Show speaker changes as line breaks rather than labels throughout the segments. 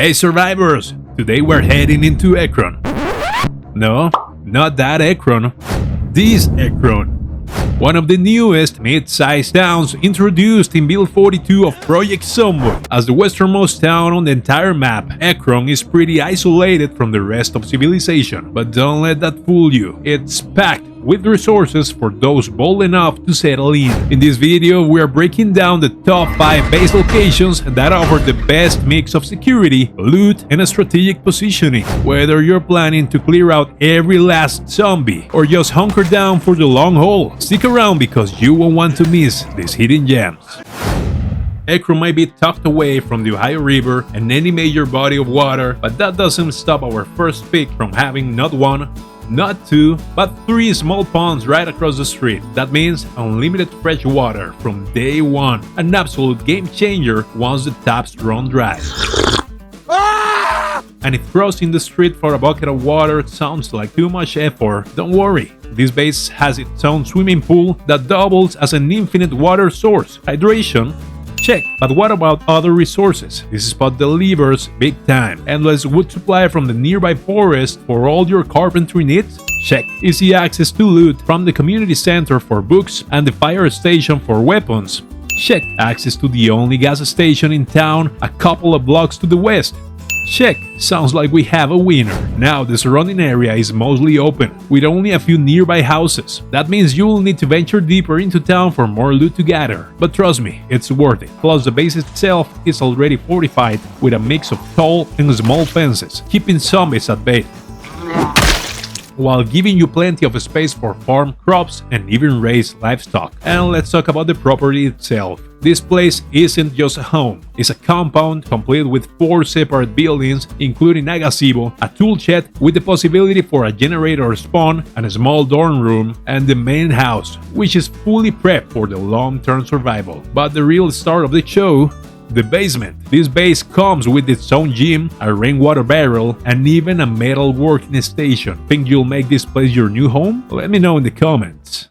Hey survivors! Today we're heading into Ekron. No, not that Ekron. This Ekron. One of the newest mid-sized towns introduced in Build 42 of Project Zomboid. As the westernmost town on the entire map, Ekron is pretty isolated from the rest of civilization. But don't let that fool you. It's packed with resources for those bold enough to settle in. In this video, we are breaking down the top 5 base locations that offer the best mix of security, loot, and strategic positioning. Whether you're planning to clear out every last zombie or just hunker down for the long haul, stick around because you won't want to miss these hidden gems. Ekron might be tucked away from the Ohio River and any major body of water, but that doesn't stop our first pick from having not one, not two, but 3 small ponds right across the street. That means unlimited fresh water from day one. An absolute game changer once the taps run dry. And if crossing the street for a bucket of water sounds like too much effort, don't worry. This base has its own swimming pool that doubles as an infinite water source. Hydration? Check, but what about other resources? This spot delivers big time. Endless wood supply from the nearby forest for all your carpentry needs? Check. Easy access to loot from the community center for books and the fire station for weapons? Check. Access to the only gas station in town a couple of blocks to the west? Check. Sounds like we have a winner. Now the surrounding area is mostly open, with only a few nearby houses. That means you will need to venture deeper into town for more loot to gather. But trust me, it's worth it. Plus the base itself is already fortified with a mix of tall and small fences, keeping zombies at bay, while giving you plenty of space for farm crops and even raise livestock. And let's talk about the property itself. This place isn't just a home, it's a compound complete with 4 separate buildings, including a gazebo, a tool shed with the possibility for a generator spawn, and a small dorm room, and the main house, which is fully prepped for the long-term survival. But the real star of the show, the basement. This base comes with its own gym, a rainwater barrel, and even a metal working station. Think you'll make this place your new home? Let me know in the comments.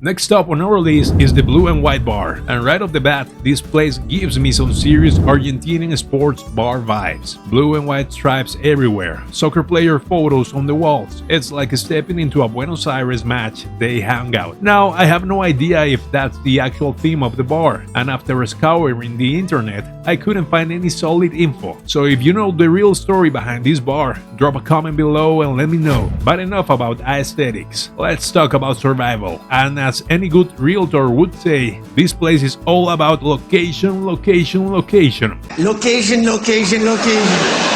Next up on our list is the Blue and White Bar, and right off the bat, this place gives me some serious Argentinian sports bar vibes. Blue and white stripes everywhere, soccer player photos on the walls. It's like stepping into a Buenos Aires match day hangout. Now, I have no idea if that's the actual theme of the bar, and after scouring the internet, I couldn't find any solid info. So if you know the real story behind this bar, drop a comment below and let me know. But enough about aesthetics, let's talk about survival. And as any good realtor would say, this place is all about location, location, location.
Location, location, location.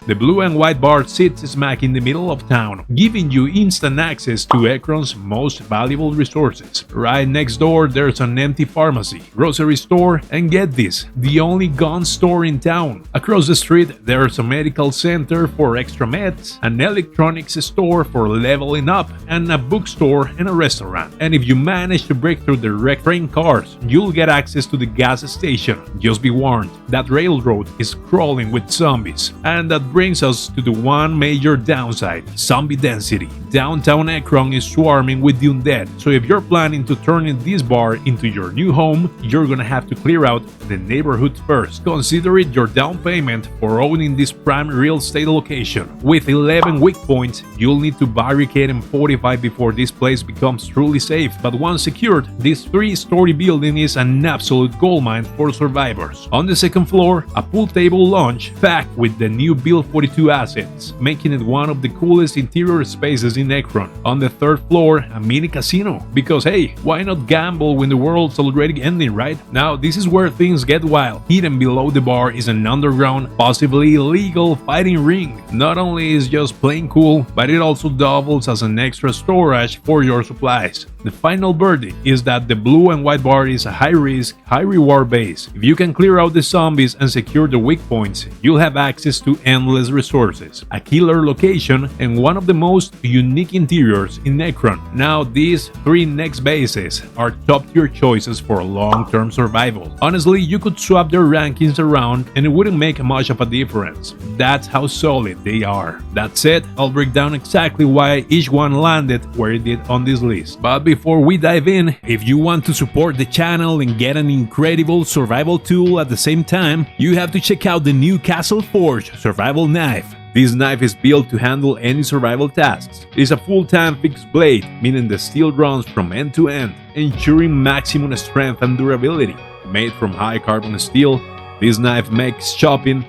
The Blue and White Bar sits smack in the middle of town, giving you instant access to Ekron's most valuable resources. Right next door, there's an empty pharmacy, grocery store, and get this, the only gun store in town. Across the street, there's a medical center for extra meds, an electronics store for leveling up, and a bookstore and a restaurant. And if you manage to break through the wrecked train cars, you'll get access to the gas station. Just be warned, that railroad is crawling with zombies. And that brings us to the one major downside: zombie density. Downtown Ekron is swarming with the undead, so if you're planning to turn in this bar into your new home, you're gonna have to clear out the neighborhood first. Consider it your down payment for owning this prime real estate location. With 11 weak points, you'll need to barricade and fortify before this place becomes truly safe, but once secured, this 3-story building is an absolute goldmine for survivors. On the second floor, a pool table lounge packed with the new Build 42 assets, making it one of the coolest interior spaces in Ekron. On the third floor, a mini casino, because hey, why not gamble when the world's already ending, right? Now this is where things get wild. Hidden below the bar is an underground, possibly illegal fighting ring. Not only is just plain cool, but it also doubles as an extra storage for your supplies. The final verdict is that the Blue and White Bar is a high-risk, high-reward base. If you can clear out the zombies and secure the weak points, you'll have access to endless endless resources, a killer location, and one of the most unique interiors in Ekron. Now, these 3 next bases are top-tier choices for long-term survival. Honestly, you could swap their rankings around and it wouldn't make much of a difference. That's how solid they are. That said, I'll break down exactly why each one landed where it did on this list. But before we dive in, if you want to support the channel and get an incredible survival tool at the same time, you have to check out the new Castle Forge survival knife. This knife is built to handle any survival tasks. It is a full-time fixed blade, meaning the steel runs from end to end, ensuring maximum strength and durability. Made from high carbon steel, this knife makes chopping,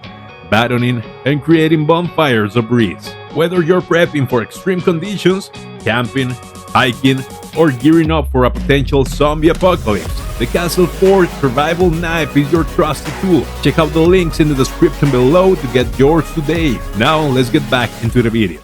battoning, and creating bonfires a breeze. Whether you're prepping for extreme conditions, camping, hiking, or gearing up for a potential zombie apocalypse, the Castle Forge survival knife is your trusted tool. Check out the links in the description below to get yours today. Now let's get back into the video.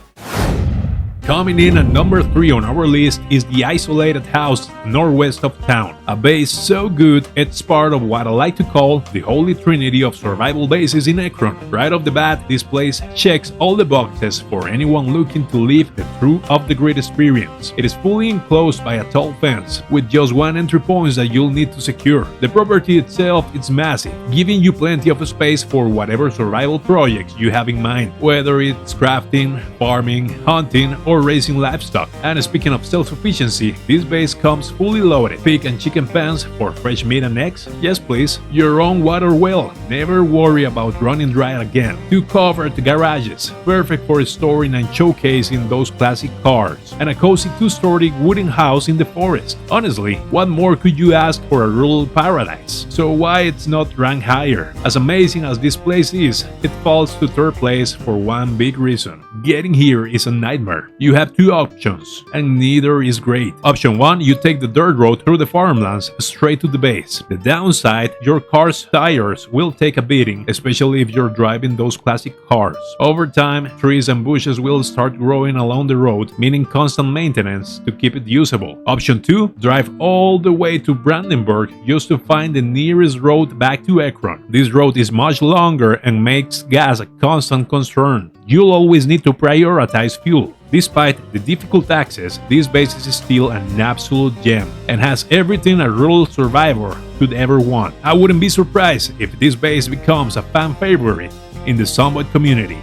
Coming in at number 3 on our list is the isolated house northwest of town, a base so good it's part of what I like to call the holy trinity of survival bases in Ekron. Right off the bat, this place checks all the boxes for anyone looking to live the true of the grid experience. It is fully enclosed by a tall fence, with just 1 entry point that you'll need to secure. The property itself is massive, giving you plenty of space for whatever survival projects you have in mind, whether it's crafting, farming, hunting, or raising livestock. And speaking of self-sufficiency, this base comes fully loaded. Pig and chicken pens for fresh meat and eggs? Yes please. Your own water well, never worry about running dry again. 2 covered garages, perfect for storing and showcasing those classic cars. And a cozy 2-story wooden house in the forest. Honestly, what more could you ask for a rural paradise? So why it's not ranked higher? As amazing as this place is, it falls to 3rd place for one big reason. Getting here is a nightmare. You have 2 options, and neither is great. Option 1, you take the dirt road through the farmlands straight to the base. The downside, your car's tires will take a beating, especially if you're driving those classic cars. Over time, trees and bushes will start growing along the road, meaning constant maintenance to keep it usable. Option 2, drive all the way to Brandenburg just to find the nearest road back to Ekron. This road is much longer and makes gas a constant concern. You'll always need to prioritize fuel. Despite the difficult access, this base is still an absolute gem and has everything a rural survivor could ever want. I wouldn't be surprised if this base becomes a fan favorite in the Zomboid community.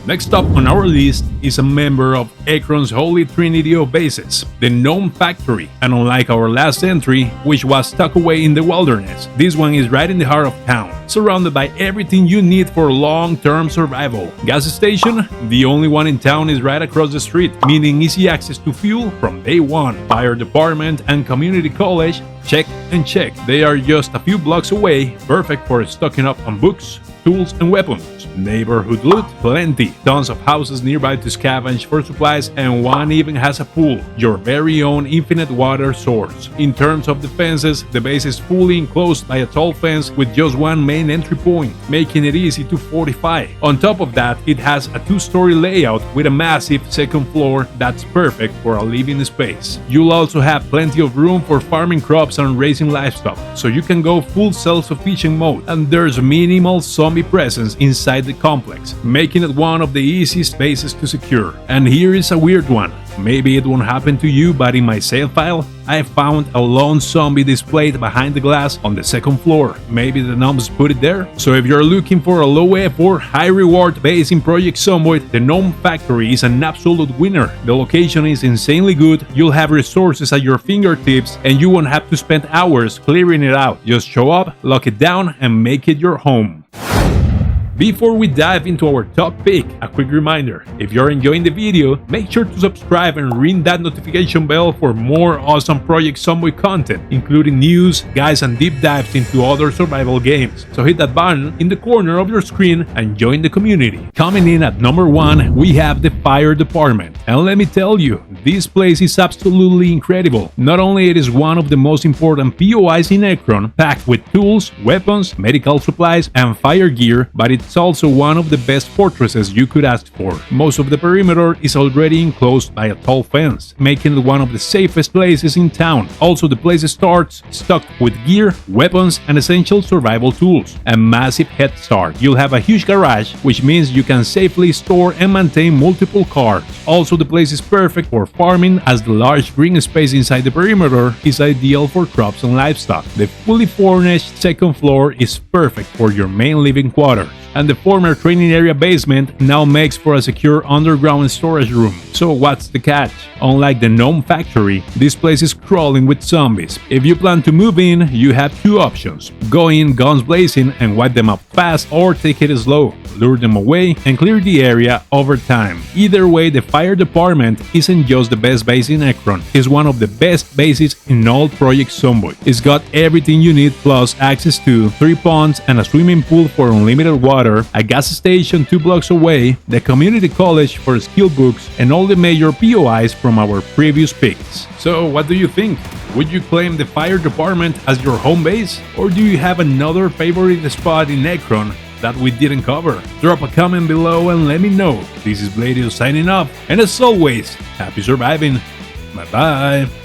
Next up on our list is a member of Ekron's holy trinity of bases, the Gnome factory. And unlike our last entry, which was tucked away in the wilderness, this one is right in the heart of town, surrounded by everything you need for long-term survival. Gas station? The only one in town is right across the street, meaning easy access to fuel from day one. Fire department and community college? Check and check. They are just a few blocks away, perfect for stocking up on books, tools and weapons. Neighborhood loot? Plenty. Tons of houses nearby to scavenge for supplies, and one even has a pool, your very own infinite water source. In terms of defenses, the base is fully enclosed by a tall fence with just 1 main entry point, making it easy to fortify. On top of that, it has a 2-story layout with a massive 2nd floor that's perfect for a living space. You'll also have plenty of room for farming crops and raising livestock, so you can go full self-sufficient mode. And there's minimal zombie presence inside the complex, making it one of the easiest bases to secure. And here is a weird one. Maybe it won't happen to you, but in my save file, I found a lone zombie displayed behind the glass on the 2nd floor. Maybe the gnomes put it there? So if you're looking for a low effort, high reward base in Project Zomboid, the Gnome factory is an absolute winner. The location is insanely good, you'll have resources at your fingertips, and you won't have to spend hours clearing it out. Just show up, lock it down, and make it your home. Before we dive into our top pick, a quick reminder, if you're enjoying the video, make sure to subscribe and ring that notification bell for more awesome Project Zomboid content, including news, guides and deep dives into other survival games. So hit that button in the corner of your screen and join the community. Coming in at number 1, we have the fire department. And let me tell you, This place is absolutely incredible. Not only it is one of the most important POIs in Ekron, packed with tools, weapons, medical supplies, and fire gear, but it's also one of the best fortresses you could ask for. Most of the perimeter is already enclosed by a tall fence, making it one of the safest places in town. Also, the place starts stocked with gear, weapons, and essential survival tools. A massive head start. You'll have a huge garage, which means you can safely store and maintain multiple cars. Also, the place is perfect for farming, as the large green space inside the perimeter is ideal for crops and livestock. The fully furnished second floor is perfect for your main living quarters, and the former training area basement now makes for a secure underground storage room. So what's the catch? Unlike the Gnome factory, this place is crawling with zombies. If you plan to move in, you have two options: go in guns blazing and wipe them up fast, or take it slow, lure them away, and clear the area over time. Either way, the fire department isn't just the best base in Ekron, it's one of the best bases in all Project Zomboid. It's got everything you need, plus access to 3 ponds and a swimming pool for unlimited water, a gas station 2 blocks away, the community college for skill books, and all the major POIs from our previous picks. So what do you think? Would you claim the fire department as your home base? Or do you have another favorite spot in Ekron that we didn't cover? Drop a comment below and let me know. This is Bladiuss signing off, and as always, happy surviving. Bye bye.